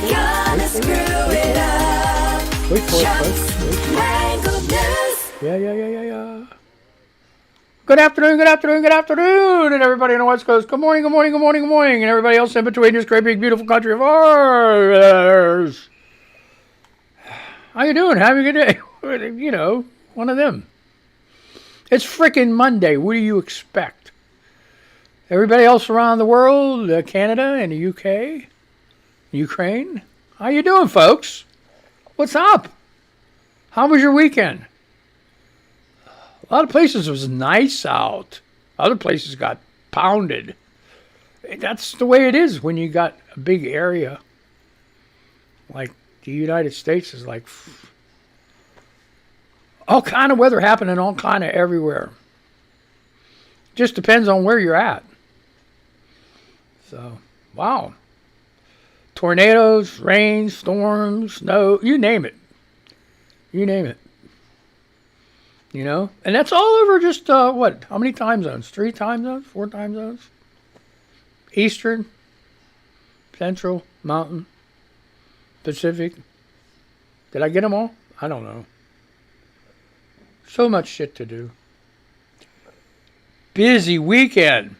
Gonna screw it up. Wait for it, Chuck's folks. Mangled News. Yeah. Good afternoon, and everybody on the West Coast. Good morning, and everybody else in between this great, big, beautiful country of ours. How you doing? Having a good day? You know, one of them. It's frickin' Monday. What do you expect? Everybody else around the world, Canada and the UK, Ukraine, how you doing, folks? What's up? How was your weekend? A lot of places was nice out. Other places got pounded. That's the way it is when you got a big area. Like the United States is like all kind of weather happening all kind of everywhere. Just depends on where you're at. So, wow. Tornadoes, rain, storms, snow, you name it. You name it. You know? And that's all over just, what? How many time zones? 3 time zones? 4 time zones? Eastern, Central, Mountain, Pacific. Did I get them all? I don't know. So much shit to do. Busy weekend.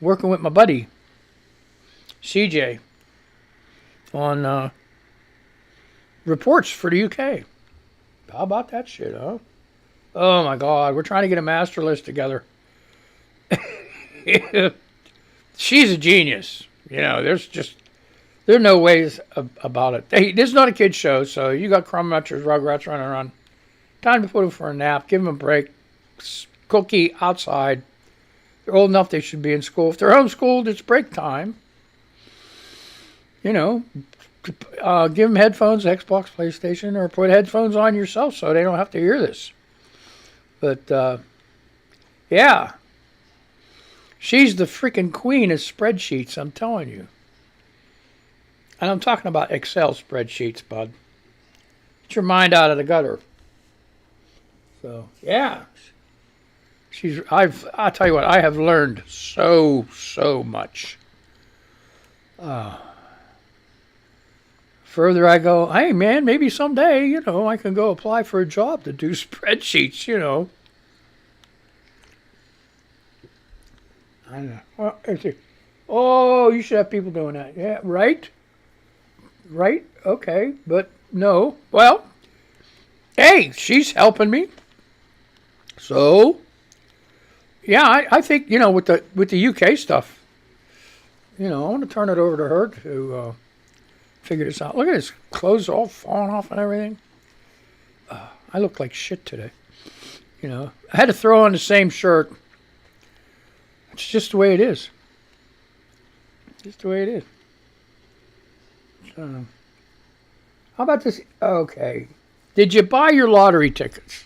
Working with my buddy, CJ, on reports for the UK. How about that shit, huh? Oh my God, we're trying to get a master list together. She's a genius. You know, there's no ways about it. Hey, this is not a kid's show, so you got crumb munchers, rugrats running around. Time to put them for a nap, give them a break, cookie outside. They're old enough they should be in school. If they're homeschooled, it's break time. You know, give them headphones, Xbox, PlayStation, or put headphones on yourself so they don't have to hear this. But, yeah. She's the freaking queen of spreadsheets, I'm telling you. And I'm talking about Excel spreadsheets, bud. Get your mind out of the gutter. So, yeah. I'll tell you what, I have learned so much. Further I go, hey man, maybe someday, you know, I can go apply for a job to do spreadsheets, you know. I know. Well, oh, you should have people doing that. Yeah, right? Right? Okay, but no. Well, hey, she's helping me. So, yeah, I think, you know, with the UK stuff, you know, I want to turn it over to her to figure this out. Look at his clothes all falling off and everything. I look like shit today. You know, I had to throw on the same shirt. It's just the way it is. Just the way it is. So, how about this? Okay. Did you buy your lottery tickets?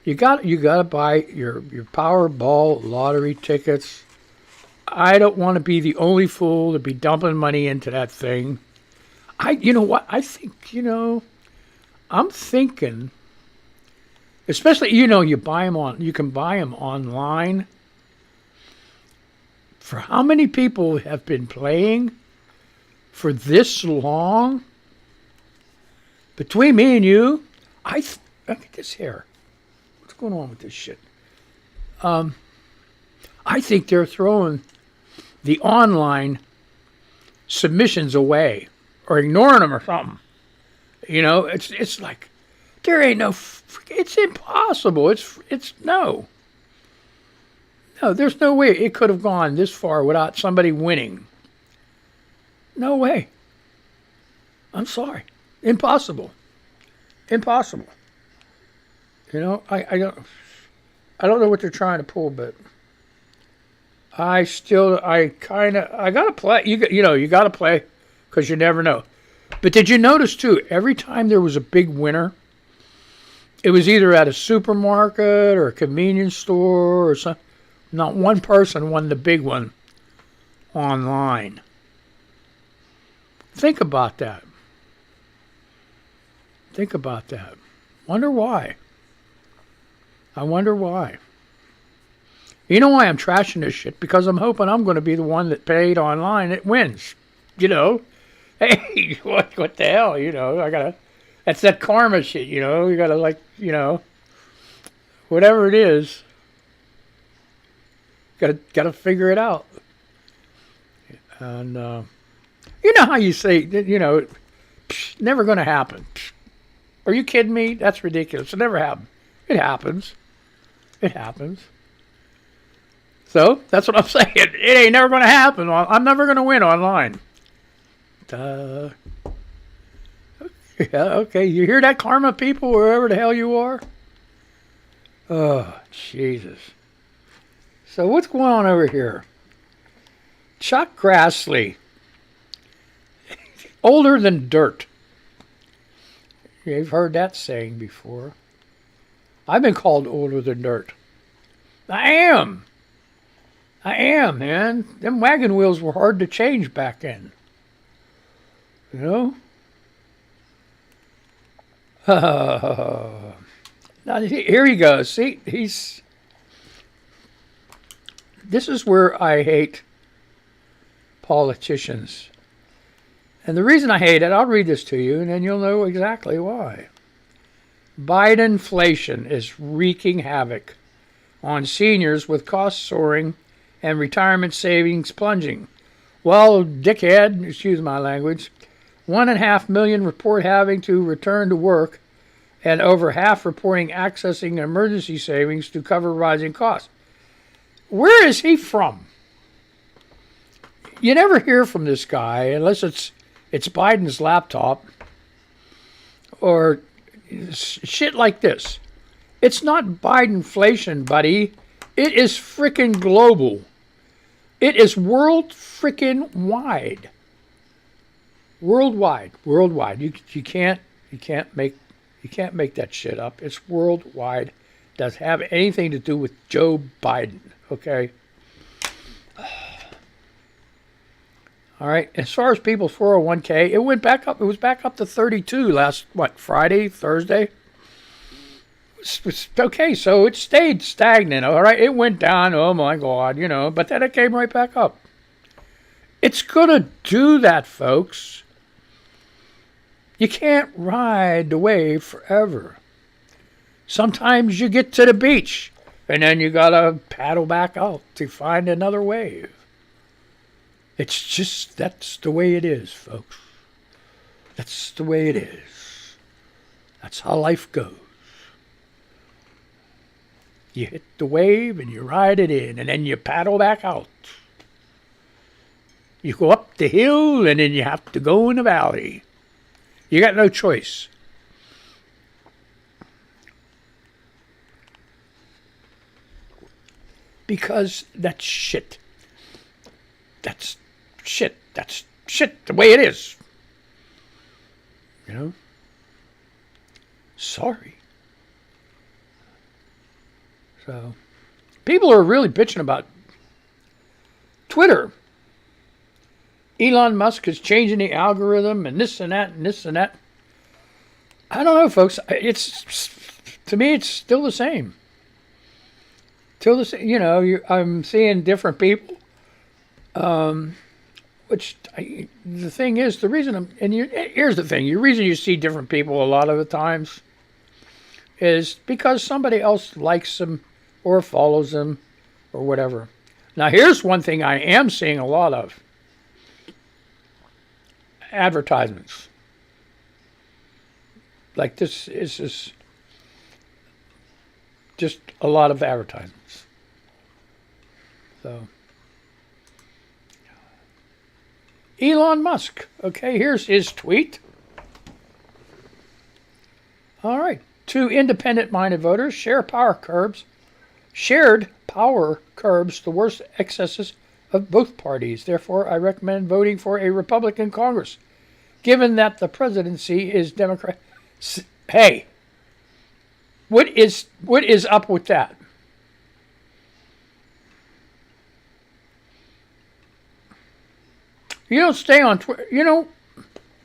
You got to buy your Powerball lottery tickets. I don't want to be the only fool to be dumping money into that thing. You know what? I think, you know, I'm thinking, especially, you know, you can buy them online. For how many people have been playing for this long? Between me and you, look at this hair. What's going on with this shit? I think they're throwing the online submissions away or ignoring them or something. You know, it's like there ain't no. It's impossible. It's no. There's no way it could have gone this far without somebody winning. No way. I'm sorry. Impossible. Impossible. You know, I don't know what they're trying to pull, but I gotta play. You gotta play because you never know. But did you notice too? Every time there was a big winner, it was either at a supermarket or a convenience store or something. Not one person won the big one online. Think about that. Think about that. Wonder why. I wonder why. You know why I'm trashing this shit? Because I'm hoping I'm going to be the one that paid online that wins. you know. Hey, what the hell, you know? That's that karma shit, you know. You gotta like, you know, whatever it is, gotta figure it out. And you know how you say, you know, never gonna happen. Are you kidding me? That's ridiculous. It never happened. It happens. It happens. So that's what I'm saying. It ain't never gonna happen. I'm never gonna win online. Yeah, okay. You hear that, karma people, wherever the hell you are? Oh, Jesus. So what's going on over here? Chuck Grassley. Older than dirt. You've heard that saying before. I've been called older than dirt. I am, man. Them wagon wheels were hard to change back then. You know? Now, here he goes. See, this is where I hate politicians. And the reason I hate it, I'll read this to you, and then you'll know exactly why. Bidenflation is wreaking havoc on seniors with costs soaring and retirement savings plunging. Well, dickhead, excuse my language, 1.5 million report having to return to work, and over half reporting accessing emergency savings to cover rising costs. Where is he from? You never hear from this guy unless it's Biden's laptop or shit like this. It's not Bidenflation, buddy. It is frickin' global. It is world frickin' wide. Worldwide. You can't make that shit up. It's worldwide. Doesn't have anything to do with Joe Biden. Okay. All right. As far as people's 401k, it went back up. It was back up to 32 last Friday, Thursday. Okay, so it stayed stagnant. All right, it went down. Oh my God, you know, but then it came right back up. It's gonna do that, folks. You can't ride the wave forever. Sometimes you get to the beach, and then you gotta paddle back out to find another wave. It's just, that's the way it is, folks. That's the way it is. That's how life goes. You hit the wave and you ride it in, and then you paddle back out. You go up the hill, and then you have to go in the valley. You got no choice. Because that's shit. That's shit. That's shit the way it is. You know? Sorry. So, people are really bitching about Twitter. Elon Musk is changing the algorithm and this and that and this and that. I don't know, folks. To me, it's still the same. Still the same. You know, I'm seeing different people. The thing is, here's the thing. The reason you see different people a lot of the times is because somebody else likes them or follows them or whatever. Now, here's one thing I am seeing a lot of. Advertisements. Like this is just a lot of advertisements. So, Elon Musk. Okay, here's his tweet. All right. 2 independent-minded voters shared power curbs the worst excesses of both parties. Therefore, I recommend voting for a Republican Congress, given that the presidency is Democrat. Hey, what is up with that? You don't stay on Twitter. You know,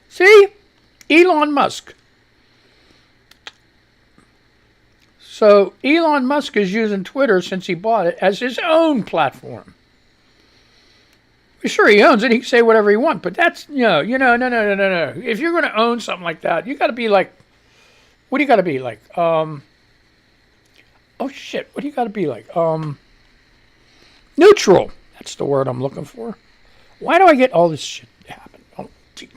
see? Elon Musk. So Elon Musk is using Twitter since he bought it as his own platform. Sure, he owns it. He can say whatever he wants, but that's no. If you're going to own something like that, you got to be like, what do you got to be like? Oh shit, what do you got to be like? Neutral. That's the word I'm looking for. Why do I get all this shit happen? Oh, gee.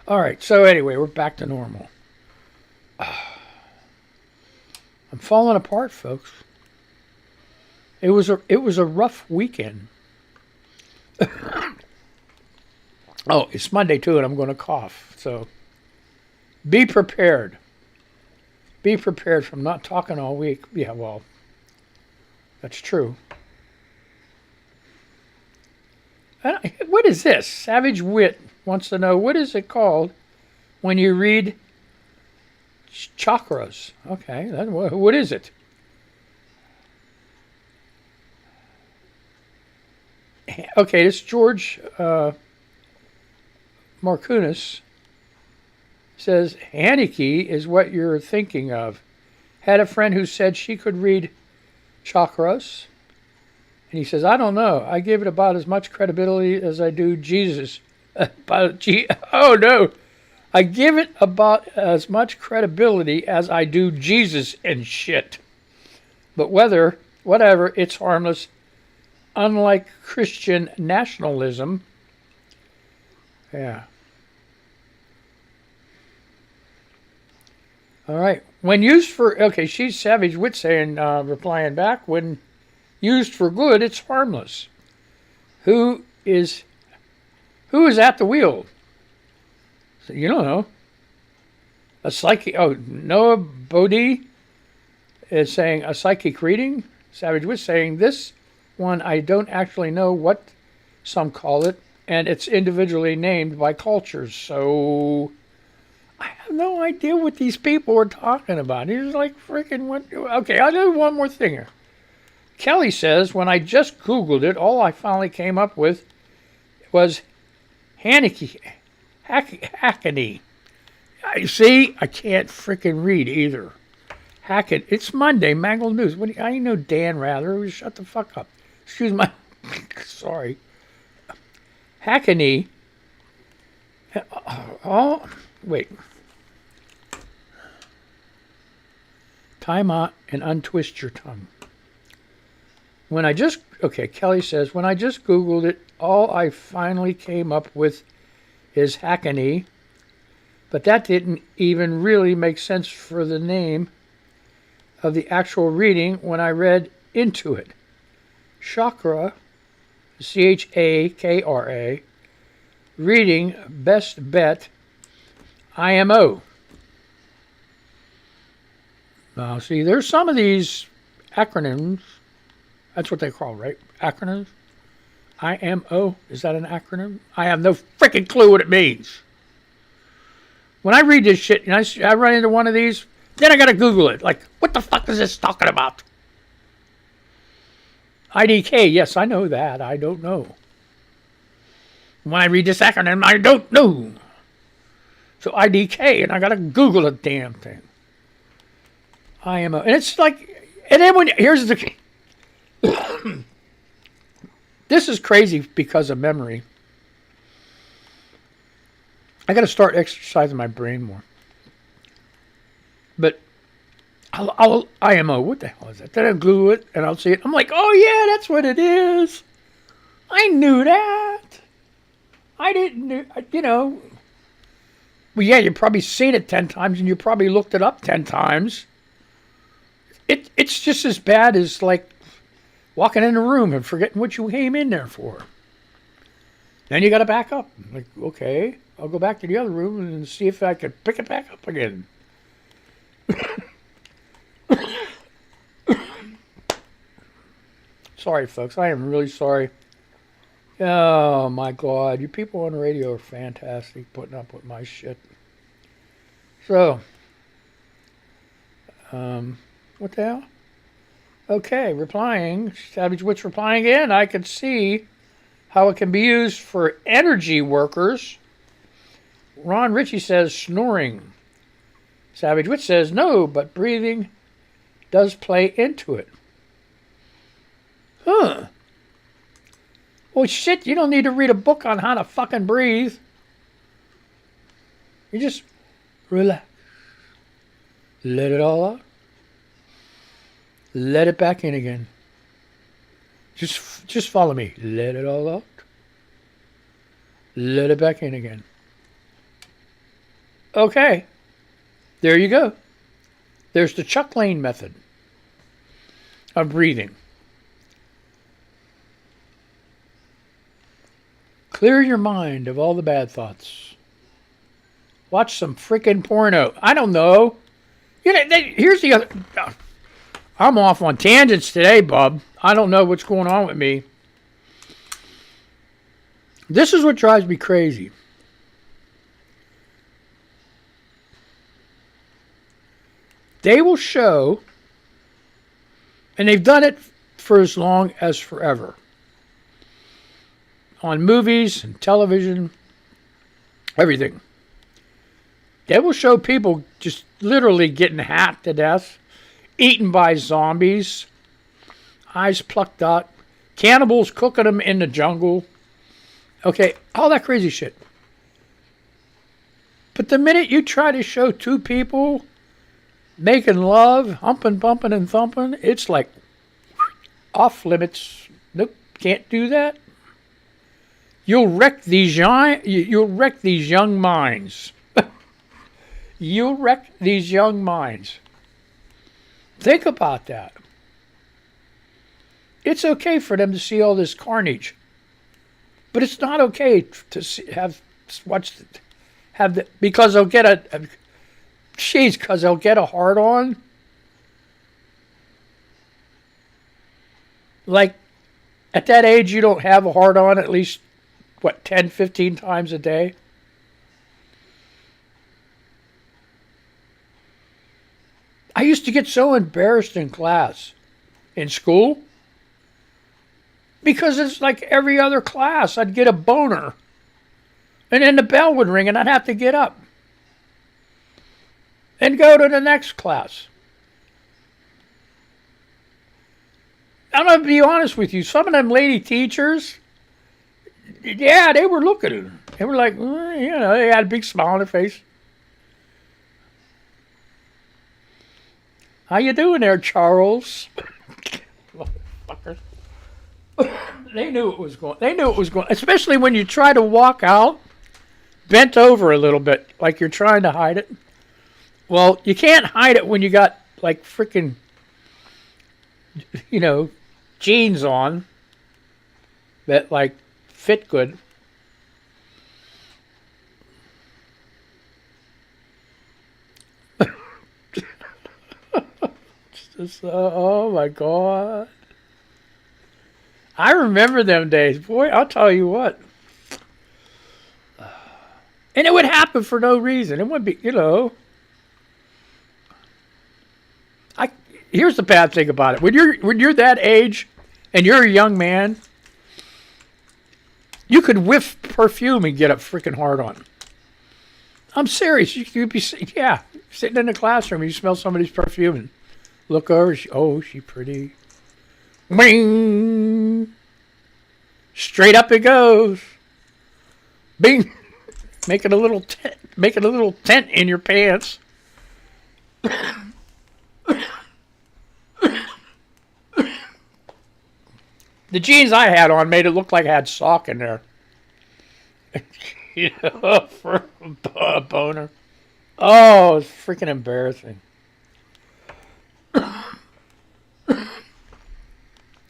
All right. So anyway, we're back to normal. I'm falling apart, folks. It was a rough weekend. Oh, it's Monday too, and I'm going to cough. So be prepared. Be prepared from not talking all week. Yeah, well, that's true. What is this? Savage Wit wants to know, what is it called when you read chakras? Okay, what is it? Okay, this George Marcunis says, Haneke is what you're thinking of. Had a friend who said she could read chakras. And he says, I don't know. I give it about as much credibility as I do Jesus. Oh, no. I give it about as much credibility as I do Jesus and shit. But whatever, it's harmless. Unlike Christian nationalism. Yeah. All right. When used for, okay, she's Savage Wit saying, replying back, when used for good, it's harmless. Who is at the wheel? So you don't know. A psychic. Oh, Noah Bodie is saying a psychic reading. Savage Wit saying this one. I don't actually know what some call it, and it's individually named by cultures. So I have no idea what these people are talking about. He's like freaking what? Okay, I'll do one more thing here. Kelly says, when I just Googled it, all I finally came up with was Haneke. See, I can't freaking read either. Hackett. It's Monday, Mangled News. I know Dan Rather. Shut the fuck up. Excuse my... Sorry. Hackney. Oh, wait. Time out and untwist your tongue. Kelly says, when I just Googled it, all I finally came up with is Hackney, but that didn't even really make sense for the name of the actual reading when I read into it. Chakra, Chakra, reading, best bet, IMO. Now, see, there's some of these acronyms. That's what they call, right? Acronyms? IMO? Is that an acronym? I have no freaking clue what it means. When I read this shit, and I run into one of these, then I got to Google it. Like, what the fuck is this talking about? IDK, yes, I know that. I don't know. When I read this acronym, I don't know. So IDK, and I got to Google the damn thing. IMO. And it's like, and then here's the... This is crazy because of memory. I got to start exercising my brain more. But IMO, what the hell is that? Then I Google it and I'll see it. I'm like, oh yeah, that's what it is. I knew that. I didn't know, Well, yeah, you've probably seen it 10 times and you probably looked it up 10 times. It's just as bad as like walking in a room and forgetting what you came in there for. Then you got to back up. Like, okay, I'll go back to the other room and see if I can pick it back up again. Sorry, folks. I am really sorry. Oh, my God. You people on the radio are fantastic putting up with my shit. So, what the hell? Okay, replying. Savage Witch replying again. I can see how it can be used for energy workers. Ron Ritchie says snoring. Savage Witch says no, but breathing does play into it. Huh. Well, shit, you don't need to read a book on how to fucking breathe. You just relax. Let it all out. Let it back in again. Just follow me. Let it all out. Let it back in again. Okay. There you go. There's the Chuck Lane method of breathing. Clear your mind of all the bad thoughts. Watch some freaking porno. I don't know. Here's the other... I'm off on tangents today, bub. I don't know what's going on with me. This is what drives me crazy. They will show, and they've done it for as long as forever, on movies and television, everything. They will show people just literally getting hacked to death, eaten by zombies, eyes plucked out, cannibals cooking them in the jungle. Okay, all that crazy shit. But the minute you try to show two people making love, humping, bumping, and thumping, it's like off limits. Nope, can't do that. You'll wreck these young minds. You'll wreck these young minds. Think about that. It's okay for them to see all this carnage, but it's not okay to because they'll get because they'll get a hard on. Like at that age, you don't have a hard on at least 10, 15 times a day. I used to get so embarrassed in class, in school, because it's like every other class. I'd get a boner, and then the bell would ring, and I'd have to get up and go to the next class. I'm going to be honest with you. Some of them lady teachers, yeah, they were looking at her. They were like, they had a big smile on their face. How you doing there, Charles? Motherfuckers. They knew it was going. They knew it was going. Especially when you try to walk out, bent over a little bit, like you're trying to hide it. Well, you can't hide it when you got like freaking, jeans on that like fit good. Oh my God. I remember them days. Boy, I'll tell you what. And it would happen for no reason. It would be, here's the bad thing about it. When you're that age and you're a young man, you could whiff perfume and get a freaking hard on. I'm serious. You'd be sitting in the classroom, you smell somebody's perfume and look over. She pretty. Bing. Straight up it goes. Bing. Making a little tent in your pants. The jeans I had on made it look like I had sock in there. For a boner. Oh, it's freaking embarrassing.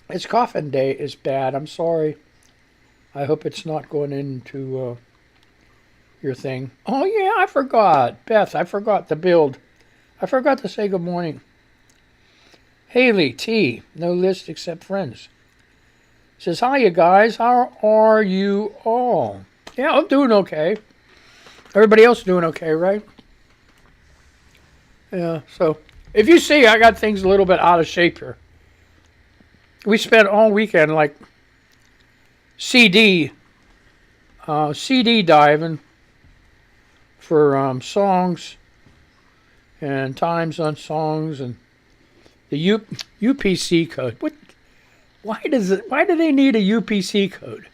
It's coffin day is bad. I'm sorry. I hope it's not going into your thing. Oh, yeah, I forgot. Beth, I forgot to build. I forgot to say good morning. Haley T, no list except friends. Says, hi, you guys. How are you all? Yeah, I'm doing okay. Everybody else doing okay, right? Yeah, so if you see, I got things a little bit out of shape here. We spent all weekend like CD diving for songs and times on songs and the UPC code. Why do they need a UPC code?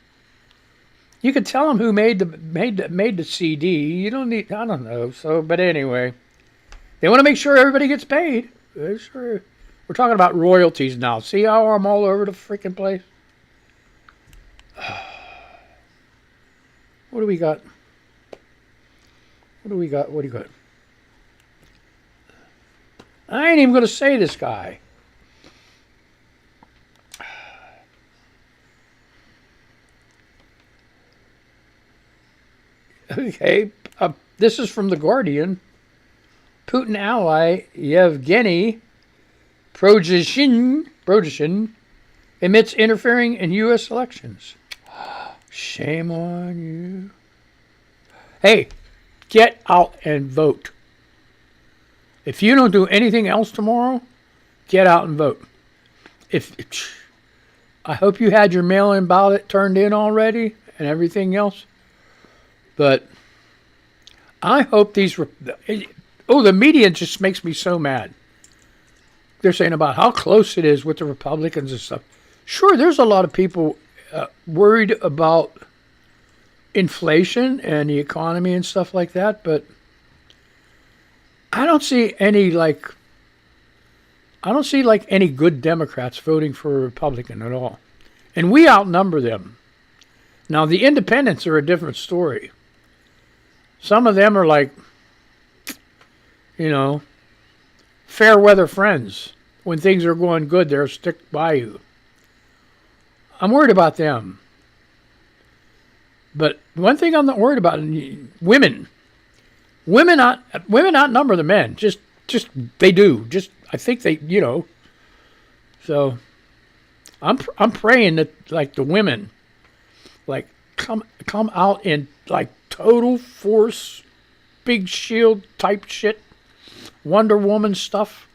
You could tell them who made the CD. You don't need. I don't know. So, but anyway, they want to make sure everybody gets paid. Sure. We're talking about royalties now. See how I'm all over the freaking place? What do we got? What do we got? What do you got? I ain't even going to say this guy. Okay, this is from The Guardian. Putin ally Yevgeny Prigozhin admits interfering in U.S. elections. Shame on you. Hey, get out and vote. If you don't do anything else tomorrow, get out and vote. I hope you had your mail-in ballot turned in already and everything else. But I hope the media just makes me so mad. They're saying about how close it is with the Republicans and stuff. Sure, there's a lot of people worried about inflation and the economy and stuff like that, but I don't see any any good Democrats voting for a Republican at all. And we outnumber them. Now, the independents are a different story. Some of them are like, fair weather friends. When things are going good, they'll stick by you. I'm worried about them. But one thing I'm not worried about, women. Women outnumber the men. Just they do. I think they, So I'm praying that the women come out in total force, big shield type shit, Wonder Woman stuff,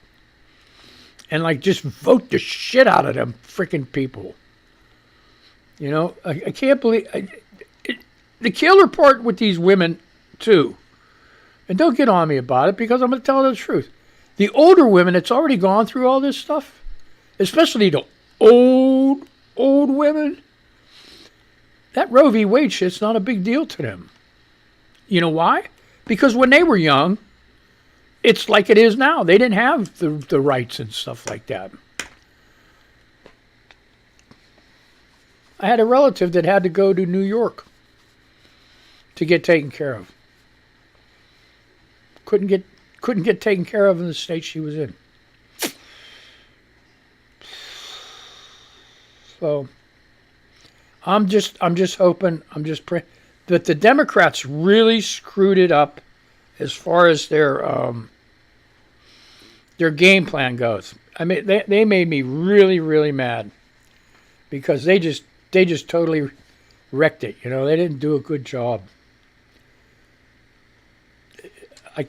and just vote the shit out of them freaking people. I can't believe the killer part with these women too. And don't get on me about it, because I'm going to tell you the truth. The older women that's already gone through all this stuff, especially the old women, that Roe v. Wade shit's not a big deal to them. You know why? Because when they were young, it's like it is now. They didn't have the rights and stuff like that. I had a relative that had to go to New York to get taken care of. Couldn't get taken care of in the state she was in. So I'm just hoping, I'm just praying that the Democrats really screwed it up as far as their game plan goes. I mean, they made me really, really mad because they just totally wrecked it. They didn't do a good job. They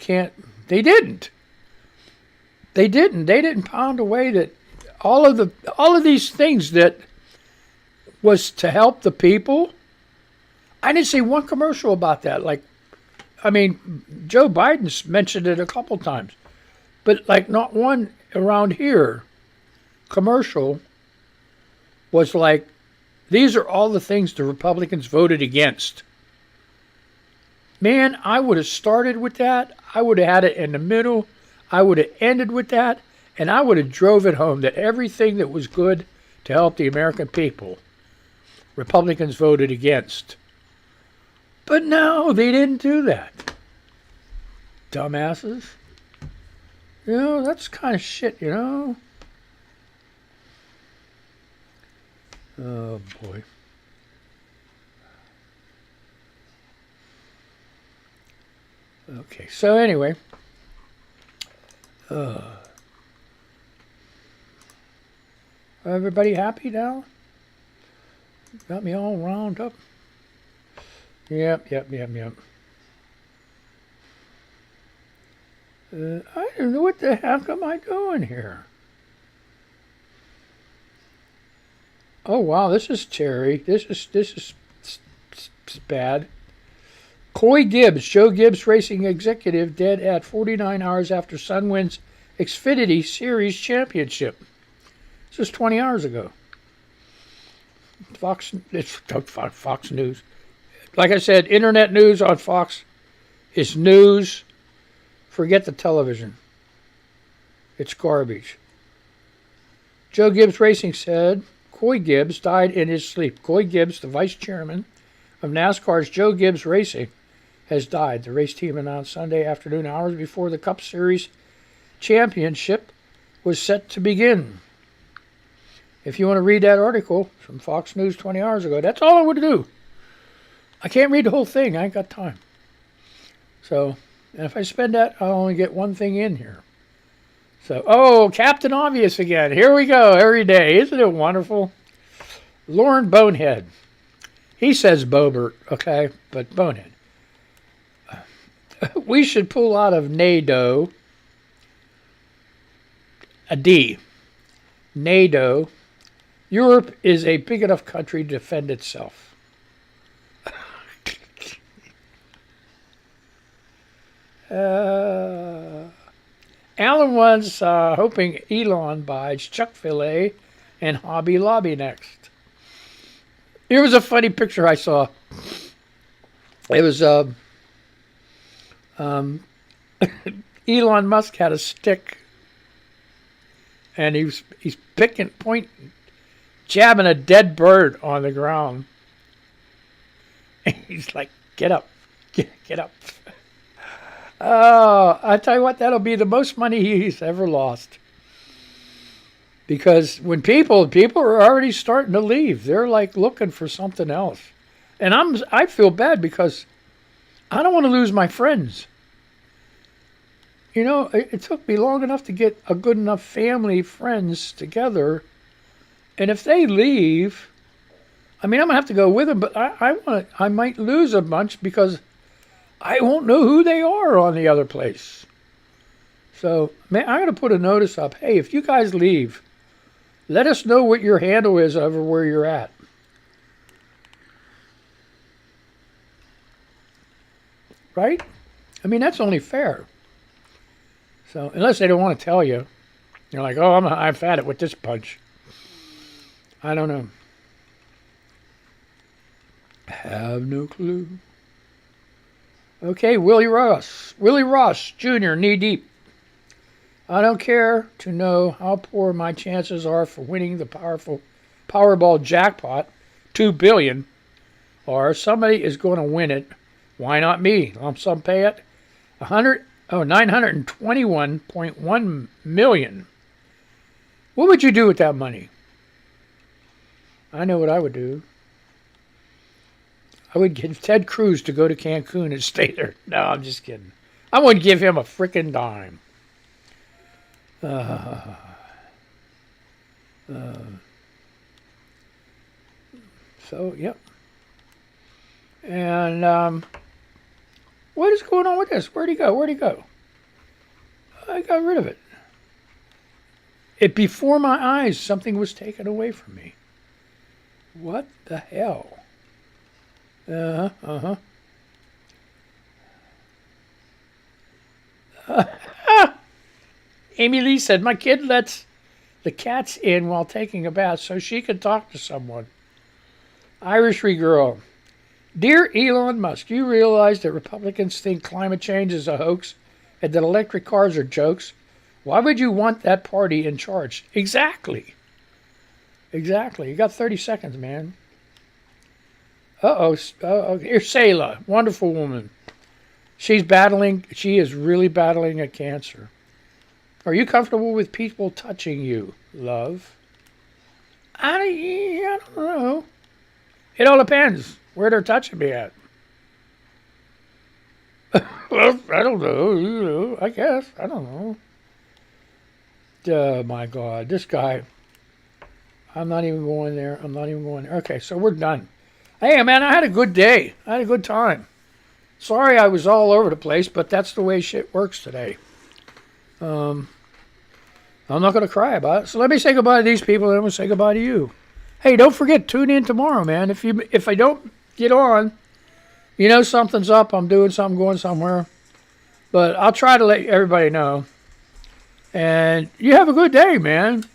didn't pound away that all of these things that was to help the people. I didn't see one commercial about that. Joe Biden's mentioned it a couple times, but not one around here commercial was these are all the things the Republicans voted against. Man, I would have started with that. I would have had it in the middle. I would have ended with that. And I would have drove it home that everything that was good to help the American people, Republicans voted against. But no, they didn't do that. Dumbasses. That's kind of shit, Oh, boy. Okay, so anyway. Everybody happy now? Got me all wound up? Yep. I don't know what the heck am I doing here. Oh wow, this is Terry. This is bad. Joe Gibbs racing executive, dead at 49 hours after son wins Xfinity Series championship. This was 20 hours ago. Fox News. Like I said, internet news on Fox is news. Forget the television. It's garbage. Joe Gibbs Racing said Coy Gibbs died in his sleep. Coy Gibbs, the vice chairman of NASCAR's Joe Gibbs Racing, has died. The race team announced Sunday afternoon, hours before the Cup Series championship was set to begin. If you want to read that article from Fox News 20 hours ago, that's all I would do. I can't read the whole thing. I ain't got time. So, and if I spend that, I'll only get one thing in here. So, oh, Captain Obvious again. Here we go every day. Isn't it wonderful? Lauren Bonehead. He says Bobert, okay, but Bonehead. We should pull out of NATO. A D. NATO. Europe is a big enough country to defend itself. Alan was hoping Elon buys Chick-fil-A and Hobby Lobby next. Here was a funny picture I saw. It was Elon Musk had a stick, and he's jabbing a dead bird on the ground. And he's like, "Get up, get up." Oh, I tell you what, that'll be the most money he's ever lost. Because when people are already starting to leave, they're like looking for something else, and I feel bad because I don't want to lose my friends. You know, it took me long enough to get a good enough family, friends together, and if they leave, I mean, I'm gonna have to go with them, but I might lose a bunch because I won't know who they are on the other place. So, man, I'm going to put a notice up. Hey, if you guys leave, let us know what your handle is over where you're at. Right? I mean, that's only fair. So, unless they don't want to tell you. You're like, oh, I've had it with this bunch. I don't know. Have no clue. Okay, Willie Ross Jr., knee deep. I don't care to know how poor my chances are for winning the powerful Powerball jackpot, $2 billion, or somebody is going to win it. Why not me? Lump sum pay it, $921.1 million. What would you do with that money? I know what I would do. I would get Ted Cruz to go to Cancun and stay there. No, I'm just kidding. I wouldn't give him a frickin' dime. So, yep. And what is going on with this? Where'd he go? I got rid of it. Before my eyes, something was taken away from me. What the hell? Amy Lee said, my kid lets the cats in while taking a bath so she can talk to someone. Irishry girl. Dear Elon Musk, you realize that Republicans think climate change is a hoax and that electric cars are jokes? Why would you want that party in charge? Exactly. You got 30 seconds, man. Here's Selah, wonderful woman. She is really battling a cancer. Are you comfortable with people touching you, love? I don't know. It all depends where they're touching me at. Well, I don't know, I guess. I don't know. Oh, my God, this guy. I'm not even going there. Okay, so we're done. Hey, man, I had a good day. I had a good time. Sorry I was all over the place, but that's the way shit works today. I'm not going to cry about it. So let me say goodbye to these people, and I'm going to say goodbye to you. Hey, don't forget, tune in tomorrow, man. If I don't get on, you know something's up. I'm doing something, going somewhere. But I'll try to let everybody know. And you have a good day, man.